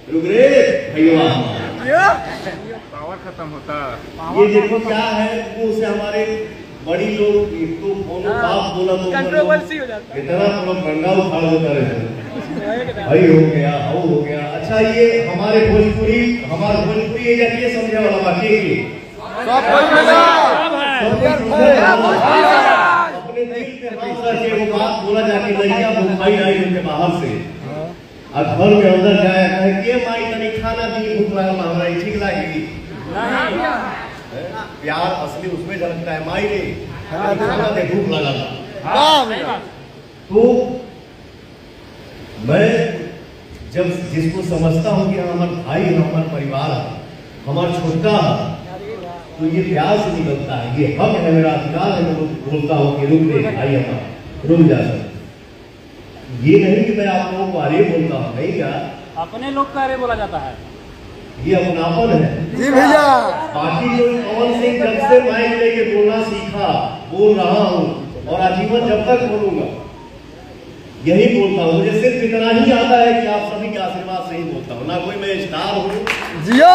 रुक रे भैया, पावर खत्म होता। ये देखो क्या है, वो से हमारे बड़ी लोग एक तो बाप बोला तो कंट्रोवर्सी हो जाता है। इतना गंगा उखाड़ देता रहता है, भाई हो गया वो हो गया। अच्छा ये हमारे भोजपुरी ये जाके समझे वाला बात ये अपने दिल पे हाथ रख के वो बात बोला जाके लड़कियां भूखाई आई उनके बाहर से और घर में अंदर जाया कहे के माई तनी खाना दी भूख लागल हमरा ठीक लागेगी। प्यार असली उसमें झलकता है, माई रे खाना दे भूख लगा। तो मैं जब जिसको समझता हूँ कि हमारा भाई है, हमारा परिवार है, हमारा छोटा है, तो ये प्यार से निकलता है, ये हक है, मेरा अधिकार है। मैं बोलता हूँ कि रुक दे भाई हमारा, रुक जा सर। ये नहीं कि मैं आप लोगों को अरे बोलता हूँ, नहीं क्या अपने लोग का अरे बोला जाता है, ये अपनापन है जी भैया। बाकी जो पवन सिंह जब से माइक लेके बोलना सीखा, बोल रहा हूँ और आजीवन जब तक बोलूंगा यही बोलता हूँ। मुझे सिर्फ इतना ही आता है कि आप सभी के आशीर्वाद से ही बोलता हूँ, ना कोई मैं स्टार हूँ जिया।